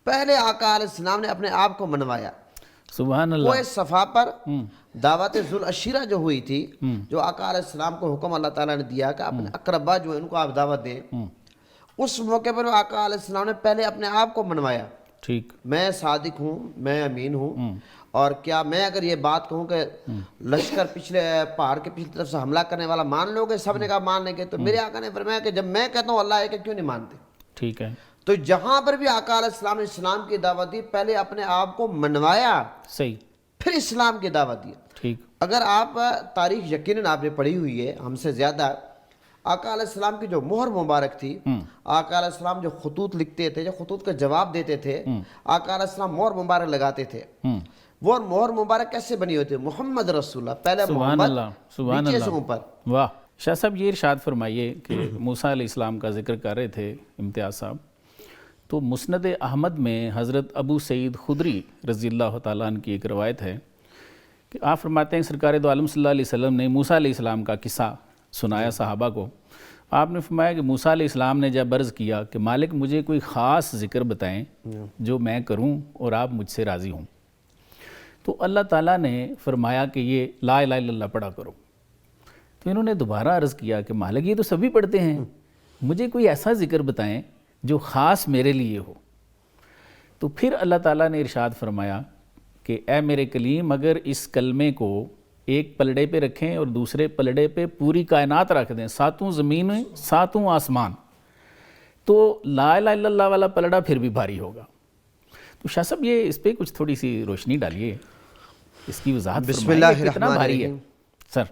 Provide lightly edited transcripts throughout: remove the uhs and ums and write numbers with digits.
پہلے آقا علیہ السلام نے اپنے آپ کو منوایا. سبحان اللہ. کوہ صفا پر دعوت ذوالعشیرہ جو ہوئی تھی، جو آقا علیہ السلام کو حکم اللہ تعالیٰ نے دیا کہ اپنے اقربا جو ہیں ان کو آپ دعوت دیں، اس موقع پر آقا علیہ السلام نے پہلے اپنے آپ کو منوایا. ٹھیک. میں صادق ہوں، میں امین ہوں، اور کیا میں اگر یہ بات کہوں کہ لشکر پچھلے پہاڑ کے پچھلی طرف سے حملہ کرنے والا مان لو گے؟ سب نے کہا مان لیں گے. تو میرے آقا نے فرمایا کہ جب میں کہتا ہوں اللہ ہے کہ کیوں نہیں مانتے؟ ٹھیک ہے. تو جہاں پر بھی آقا علیہ السلام نے اسلام کی دعوت دی، پہلے اپنے آپ کو منوایا، صحیح. پھر اسلام کی دعوت دی. ٹھیک. اگر آپ تاریخ یقیناً آپ نے پڑھی ہوئی ہے ہم سے زیادہ، آقا علیہ السلام کی جو مہر مبارک تھی، آقا علیہ السلام جو خطوط لکھتے تھے، جو خطوط کا جواب دیتے تھے، آقا علیہ السلام مہر مبارک لگاتے تھے. وہ مہر مبارک کیسے بنی ہوتی ہے؟ محمد رسول اللہ، پہلے سبحان محمد، اللہ. سبحان نیچے سے اللہ. اوپر. واہ. شاہ صاحب یہ ارشاد فرمائیے کہ موسیٰ علیہ السلام کا ذکر کر رہے تھے امتیاز صاحب، تو مسند احمد میں حضرت ابو سعید خدری رضی اللہ تعالیٰ عنہ کی ایک روایت ہے کہ آپ فرماتے ہیں سرکار دو عالم صلی اللہ علیہ وسلم نے موسیٰ علیہ السلام کا قصہ سنایا صحابہ کو. آپ نے فرمایا کہ موسیٰ علیہ السلام نے جب عرض کیا کہ مالک مجھے کوئی خاص ذکر بتائیں جو میں کروں اور آپ مجھ سے راضی ہوں، تو اللہ تعالیٰ نے فرمایا کہ یہ لا الہ الا اللہ پڑھا کرو. تو انہوں نے دوبارہ عرض کیا کہ مالک یہ تو سبھی پڑھتے ہیں، مجھے کوئی ایسا ذکر بتائیں جو خاص میرے لیے ہو. تو پھر اللہ تعالیٰ نے ارشاد فرمایا کہ اے میرے کلیم، اگر اس کلمے کو ایک پلڑے پہ رکھیں اور دوسرے پلڑے پہ پوری کائنات رکھ دیں، ساتوں زمینیں ساتوں آسمان، تو لا الہ الا اللہ والا پلڑا پھر بھی بھاری ہوگا. تو شاہ صاحب یہ اس پہ کچھ تھوڑی سی روشنی ڈالیے، اس کی وضاحت بسم فرمائیے اللہ کہ کتنا الرحمن بھاری ہے الرحیم. سر.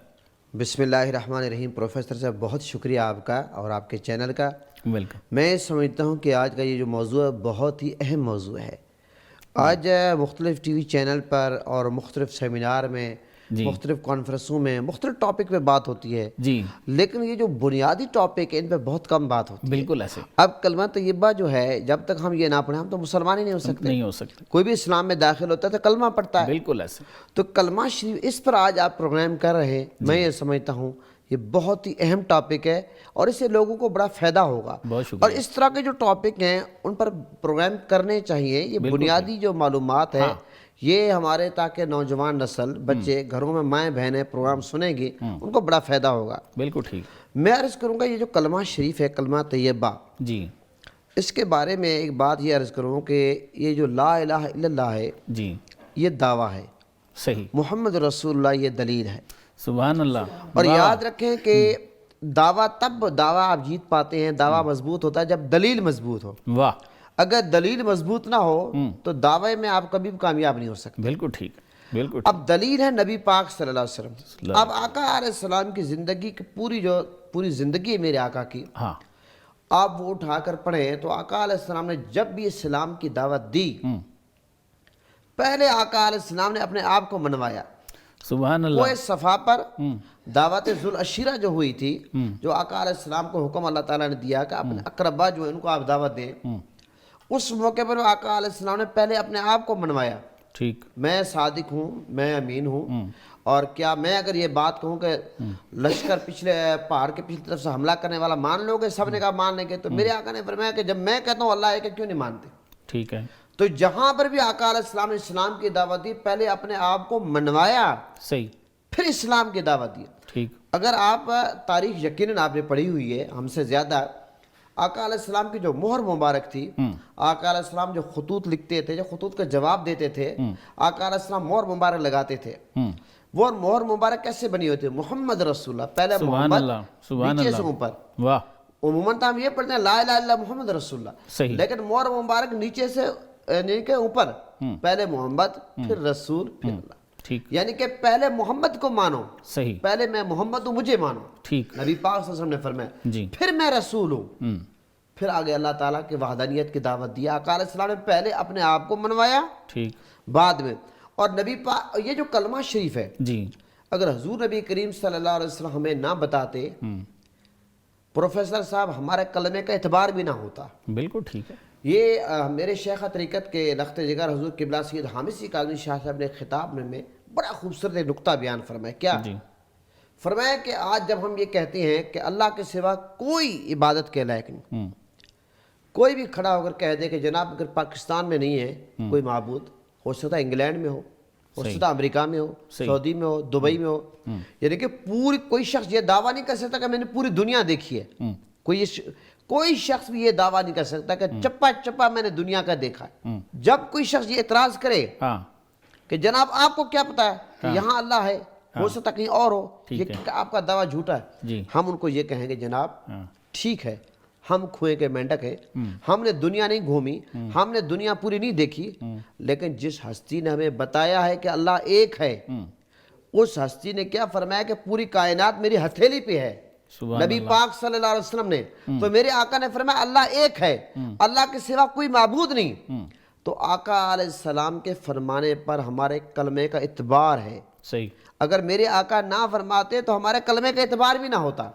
بسم اللہ الرحمن الرحیم. پروفیسر صاحب بہت شکریہ آپ کا اور آپ کے چینل کا. ویلکم. میں سمجھتا ہوں کہ آج کا یہ جو موضوع ہے بہت ہی اہم موضوع ہے. آج مختلف ٹی وی چینل پر اور مختلف سیمینار میں، مختلف کانفرنسوں میں مختلف ٹاپک پہ بات ہوتی ہے، جی لیکن یہ جو بنیادی ٹاپک ہے ان پہ بہت کم بات ہوتی ہے. بالکل ایسے اب کلمہ طیبہ جو ہے، جب تک ہم یہ نہ پڑھیں ہم تو مسلمان ہی نہیں ہو سکتے. نہیں ہو سکتے. کوئی بھی اسلام میں داخل ہوتا ہے تو کلمہ پڑھتا ہے. بالکل ایسے. تو کلمہ شریف اس پر آج آپ پروگرام کر رہے ہیں، میں یہ سمجھتا ہوں یہ بہت ہی اہم ٹاپک ہے اور اس سے لوگوں کو بڑا فائدہ ہوگا. بہت شکریہ. اور اس طرح کے جو ٹاپک ہیں ان پر پروگرام کرنے چاہیے. یہ بنیادی جو معلومات ہے یہ ہمارے تاکہ نوجوان نسل، بچے گھروں میں مائیں بہنیں پروگرام سنیں گی، ان کو بڑا فائدہ ہوگا. بالکل ٹھیک. میں عرض کروں گا یہ جو کلمہ شریف ہے، کلمہ طیبہ، جی اس کے بارے میں ایک بات یہ عرض کروں کہ یہ جو لا الہ الا اللہ ہے جی یہ دعویٰ ہے، صحیح. محمد رسول اللہ یہ دلیل ہے. سبحان اللہ. اور یاد رکھیں کہ دعویٰ آپ جیت پاتے ہیں، دعویٰ مضبوط ہوتا ہے جب دلیل مضبوط ہو. واہ. اگر دلیل مضبوط نہ ہو تو دعوے میں آپ کبھی بھی کامیاب نہیں ہو سکتے. بالکل ٹھیک. بالکل. اب دلیل ہے نبی پاک صلی اللہ علیہ وسلم. اب آقا علیہ السلام کی زندگی کی پوری زندگی ہے میرے آقا کی، ہاں آپ وہ اٹھا کر پڑھیں تو آقا علیہ السلام نے جب بھی اسلام کی دعوت دی، پہلے آقا علیہ السلام نے اپنے آپ کو منوایا. سبحان اللہ. کوہ صفا پر دعوت ذوالعشیرہ جو ہوئی تھی، جو آقا علیہ السلام کو حکم اللہ تعالیٰ نے دیا کہ اپنے اقربا جو ہیں ان کو آپ دعوت دیں، اس موقع پر آقا علیہ السلام نے پہلے اپنے آپ کو منوایا. ٹھیک. میں صادق ہوں، میں امین ہوں، اور کیا میں اگر یہ بات کہوں کہ لشکر پچھلے پہاڑ کے پچھلی طرف سے حملہ کرنے والا مان لو گے؟ سب نے کہا مان لیں گے. تو میرے آقا نے فرمایا کہ جب میں کہتا ہوں اللہ ہے کہ کیوں نہیں مانتے؟ ٹھیک ہے. تو جہاں پر بھی آقا علیہ السلام نے اسلام کی دعوت دی، پہلے اپنے آپ کو منوایا، صحیح. پھر اسلام کی دعوت دی. ٹھیک. اگر آپ تاریخ یقیناً آپ نے پڑھی ہوئی ہے ہم سے زیادہ، آقا علیہ السلام کی جو مہر مبارک تھی، آقا علیہ السلام جو خطوط لکھتے تھے، جو خطوط کا جواب دیتے تھے، آقا علیہ السلام مہر مبارک لگاتے تھے. وہ مہر مبارک کیسے بنی ہوتی ہے؟ محمد رسول اللہ، پہلے محمد، نیچے سے اوپر. واہ. عموماً تو ہم یہ پڑھتے ہیں لا الہ الا محمد رسول اللہ، صحیح. لیکن مہر مبارک نیچے سے یعنی کہ اوپر، پہلے محمد پھر رسول پھر اللہ. ٹھیک. یعنی کہ پہلے محمد کو مانو، صحیح. پہلے میں محمد ہوں مجھے مانو. ٹھیک. نبی پاک صلی اللہ علیہ وسلم نے فرمایا جی. پھر میں رسول ہوں. پھر آگے اللہ تعالیٰ کی وحدانیت کی دعوت دی. آقا علیہ السلام نے پہلے اپنے آپ کو منوایا، ٹھیک. بعد میں. اور نبی پاک یہ جو کلمہ شریف ہے، جی اگر حضور نبی کریم صلی اللہ علیہ وسلم ہمیں نہ بتاتے، پروفیسر صاحب، ہمارے کلمے کا اعتبار بھی نہ ہوتا. بالکل ٹھیک ہے. یہ میرے شیخ طریقت کے لخت جگر حضور قبلہ سید حامد سی کاظمی شاہ صاحب نے خطاب میں بڑا خوبصورت ایک نقطہ بیان فرمایا. کیا جی فرمایا کہ آج جب ہم یہ کہتے ہیں کہ اللہ کے سوا کوئی عبادت کے لائق نہیں، کوئی بھی کھڑا ہو کر کہہ دے کہ جناب اگر پاکستان میں نہیں ہے کوئی معبود، ہو سکتا ہے انگلینڈ میں ہو سکتا ہے امریکہ میں ہو، سعودی میں ہو، دبئی میں ہو، یعنی کہ پوری کوئی شخص یہ دعویٰ نہیں کر سکتا کہ میں نے پوری دنیا دیکھی ہے. کوئی شخص بھی یہ دعویٰ نہیں کر سکتا کہ چپا چپا میں نے دنیا کا دیکھا ہے. جب کوئی شخص یہ اعتراض کرے کہ جناب آپ کو کیا پتا ہے کہ یہاں اللہ ہے، ہو سکتا کہیں اور ہو، یہ آپ کا دعویٰ جھوٹا ہے، ہم ان کو یہ کہیں گے جناب ٹھیک ہے، ہم کھوئے کے مینڈک ہیں، ہم نے دنیا نہیں گھومی، ہم نے دنیا پوری نہیں دیکھی، لیکن جس ہستی نے ہمیں بتایا ہے کہ اللہ ایک ہے، اس ہستی نے کیا فرمایا کہ پوری کائنات میری ہتھیلی پہ ہے. نبی پاک صلی اللہ علیہ وسلم نے تو میرے آقا نے فرمایا اللہ ایک ہے، اللہ کے سوا کوئی معبود نہیں. تو آقا علیہ السلام کے فرمانے پر ہمارے کلمے کا اعتبار ہے. صحیح. اگر میرے آقا نہ فرماتے تو ہمارے کلمے کا اعتبار بھی نہ ہوتا.